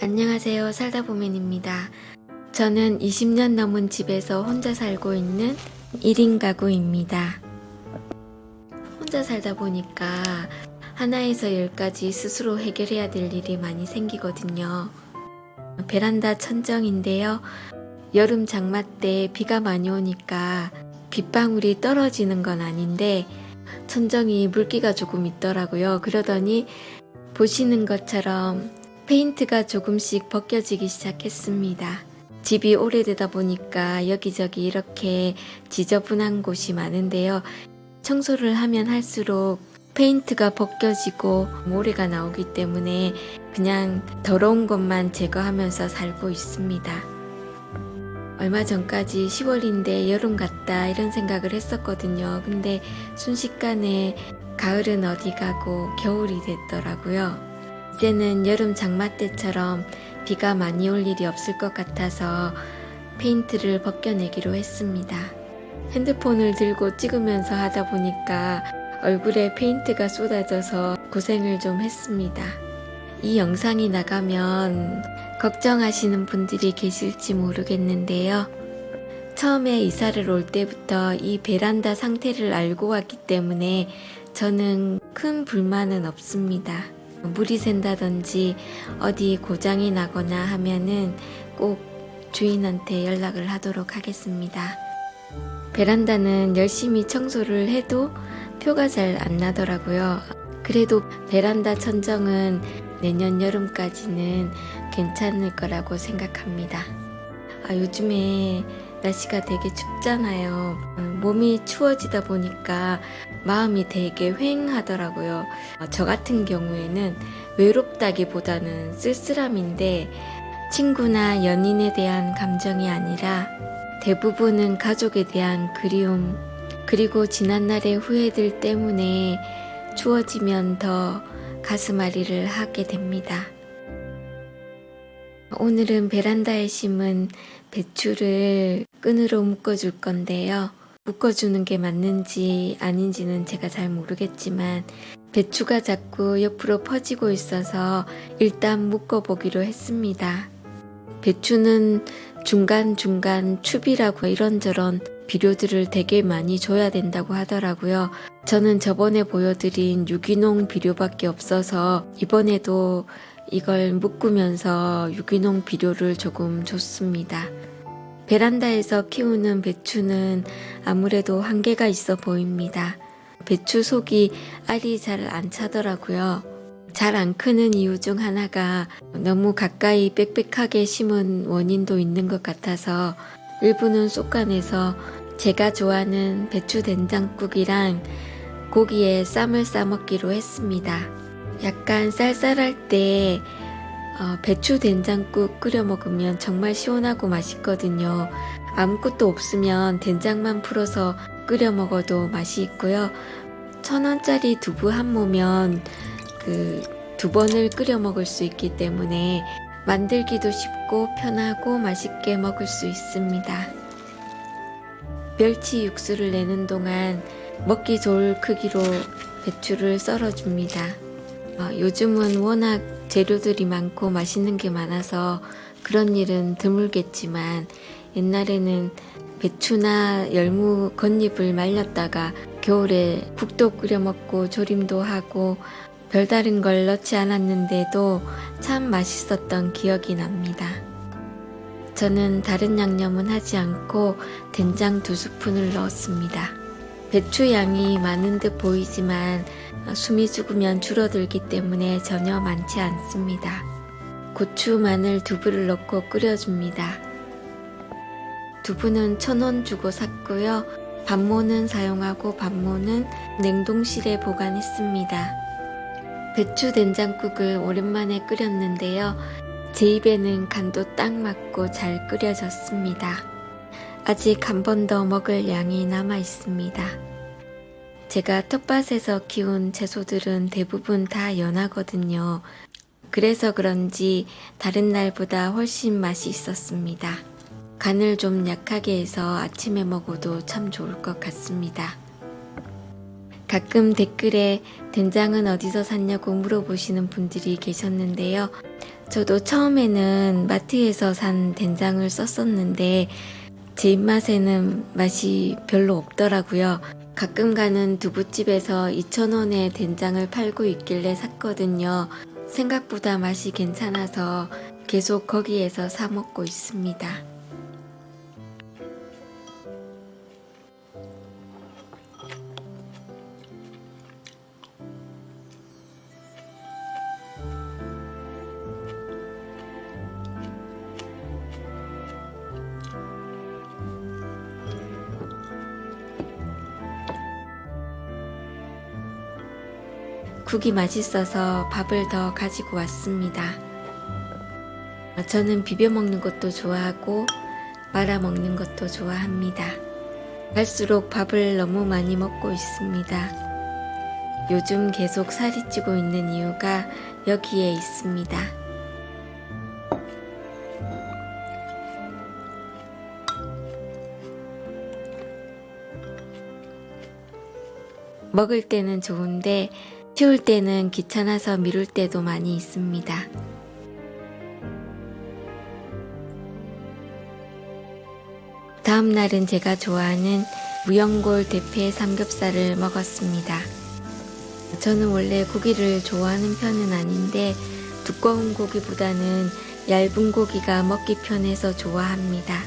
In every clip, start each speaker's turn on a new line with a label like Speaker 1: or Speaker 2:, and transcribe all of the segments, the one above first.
Speaker 1: 안녕하세요. 살다보면입니다. 저는 20년 넘은 집에서 혼자 살고 있는 1인 가구입니다. 혼자 살다 보니까 하나에서 10까지 스스로 해결해야 될 일이 많이 생기거든요. 베란다 천정인데요. 여름 장마 때 비가 많이 오니까 빗방울이 떨어지는 건 아닌데 천정이 물기가 조금 있더라고요. 그러더니 보시는 것처럼 페인트가 조금씩 벗겨지기 시작했습니다. 집이 오래되다 보니까 여기저기 이렇게 지저분한 곳이 많은데요. 청소를 하면 할수록 페인트가 벗겨지고 모래가 나오기 때문에 그냥 더러운 것만 제거하면서 살고 있습니다. 얼마 전까지 10월인데 여름 같다 이런 생각을 했었거든요. 근데 순식간에 가을은 어디 가고 겨울이 됐더라고요. 이제는 여름 장마 때처럼 비가 많이 올 일이 없을 것 같아서 페인트를 벗겨내기로 했습니다. 핸드폰을 들고 찍으면서 하다 보니까 얼굴에 페인트가 쏟아져서 고생을 좀 했습니다. 이 영상이 나가면 걱정하시는 분들이 계실지 모르겠는데요. 처음에 이사를 올 때부터 이 베란다 상태를 알고 왔기 때문에 저는 큰 불만은 없습니다. 물이 샌다든지 어디 고장이 나거나 하면은 꼭 주인한테 연락을 하도록 하겠습니다. 베란다는 열심히 청소를 해도 표가 잘 안 나더라고요. 그래도 베란다 천정은 내년 여름까지는 괜찮을 거라고 생각합니다. 요즘에 날씨가 되게 춥잖아요. 몸이 추워지다 보니까 마음이 되게 휑하더라고요. 저 같은 경우에는 외롭다기보다는 쓸쓸함인데 친구나 연인에 대한 감정이 아니라 대부분은 가족에 대한 그리움, 그리고 지난날의 후회들 때문에 추워지면 더 가슴앓이를 하게 됩니다. 오늘은 베란다에 심은 배추를 끈으로 묶어줄 건데요. 묶어주는 게 맞는지 아닌지는 제가 잘 모르겠지만 배추가 자꾸 옆으로 퍼지고 있어서 일단 묶어보기로 했습니다. 배추는 중간중간 축이라고 이런저런 비료들을 되게 많이 줘야 된다고 하더라고요. 저는 저번에 보여드린 유기농 비료밖에 없어서 이번에도 이걸 묶으면서 유기농 비료를 조금 줬습니다. 베란다에서 키우는 배추는 아무래도 한계가 있어 보입니다. 배추 속이 알이 잘 안 차더라고요. 잘 안 크는 이유 중 하나가 너무 가까이 빽빽하게 심은 원인도 있는 것 같아서 일부는 쏙간해서 제가 좋아하는 배추 된장국이랑 고기에 쌈을 싸먹기로 했습니다. 약간 쌀쌀할 때 배추 된장국 끓여 먹으면 정말 시원하고 맛있거든요. 아무것도 없으면 된장만 풀어서 끓여 먹어도 맛이 있고요. 1,000원짜리 두부 한 모면 그 2번을 끓여 먹을 수 있기 때문에 만들기도 쉽고 편하고 맛있게 먹을 수 있습니다. 멸치 육수를 내는 동안 먹기 좋을 크기로 배추를 썰어줍니다. 요즘은 워낙 재료들이 많고 맛있는 게 많아서 그런 일은 드물겠지만 옛날에는 배추나 열무 겉잎을 말렸다가 겨울에 국도 끓여 먹고 조림도 하고 별다른 걸 넣지 않았는데도 참 맛있었던 기억이 납니다. 저는 다른 양념은 하지 않고 된장 2스푼을 넣었습니다. 배추 양이 많은 듯 보이지만 숨이 죽으면 줄어들기 때문에 전혀 많지 않습니다. 고추, 마늘, 두부를 넣고 끓여줍니다. 두부는 1,000원 주고 샀고요. 반모는 사용하고 반모는 냉동실에 보관했습니다. 배추 된장국을 오랜만에 끓였는데요. 제 입에는 간도 딱 맞고 잘 끓여졌습니다. 아직 한 번 더 먹을 양이 남아 있습니다. 제가 텃밭에서 키운 채소들은 대부분 다 연하거든요. 그래서 그런지 다른 날보다 훨씬 맛이 있었습니다. 간을 좀 약하게 해서 아침에 먹어도 참 좋을 것 같습니다. 가끔 댓글에 된장은 어디서 샀냐고 물어보시는 분들이 계셨는데요. 저도 처음에는 마트에서 산 된장을 썼었는데 제 입맛에는 맛이 별로 없더라고요. 가끔 가는 두부집에서 2,000원에 된장을 팔고 있길래 샀거든요. 생각보다 맛이 괜찮아서 계속 거기에서 사 먹고 있습니다. 국이 맛있어서 밥을 더 가지고 왔습니다. 저는 비벼 먹는 것도 좋아하고 말아 먹는 것도 좋아합니다. 갈수록 밥을 너무 많이 먹고 있습니다. 요즘 계속 살이 찌고 있는 이유가 여기에 있습니다. 먹을 때는 좋은데 치울 때는 귀찮아서 미룰 때도 많이 있습니다. 다음 날은 제가 좋아하는 무연골 대패 삼겹살을 먹었습니다. 저는 원래 고기를 좋아하는 편은 아닌데 두꺼운 고기보다는 얇은 고기가 먹기 편해서 좋아합니다.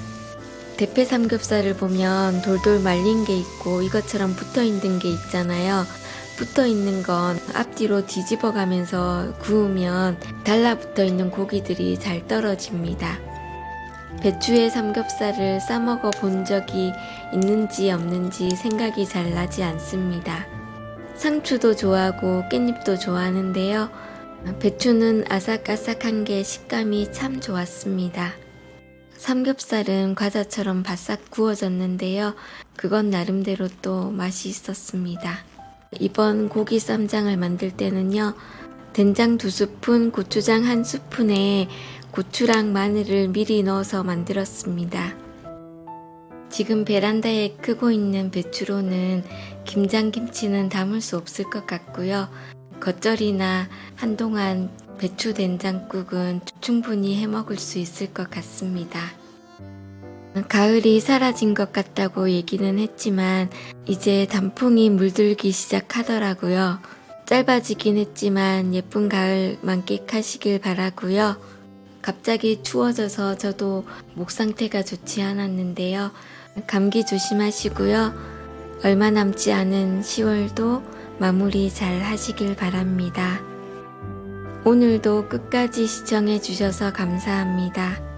Speaker 1: 대패 삼겹살을 보면 돌돌 말린 게 있고 이것처럼 붙어 있는 게 있잖아요. 붙어 있는 건 앞뒤로 뒤집어 가면서 구우면 달라붙어 있는 고기들이 잘 떨어집니다. 배추에 삼겹살을 싸먹어 본 적이 있는지 없는지 생각이 잘 나지 않습니다. 상추도 좋아하고 깻잎도 좋아하는데요. 배추는 아삭아삭한 게 식감이 참 좋았습니다. 삼겹살은 과자처럼 바싹 구워졌는데요. 그건 나름대로 또 맛이 있었습니다. 이번 고기 쌈장을 만들 때는요. 된장 2스푼, 고추장 1스푼에 고추랑 마늘을 미리 넣어서 만들었습니다. 지금 베란다에 크고 있는 배추로는 김장김치는 담을 수 없을 것 같고요. 겉절이나 한동안 배추 된장국은 충분히 해먹을 수 있을 것 같습니다. 가을이 사라진 것 같다고 얘기는 했지만 이제 단풍이 물들기 시작하더라고요. 짧아지긴 했지만 예쁜 가을 만끽하시길 바라고요. 갑자기 추워져서 저도 목 상태가 좋지 않았는데요. 감기 조심하시고요. 얼마 남지 않은 10월도 마무리 잘 하시길 바랍니다. 오늘도 끝까지 시청해 주셔서 감사합니다.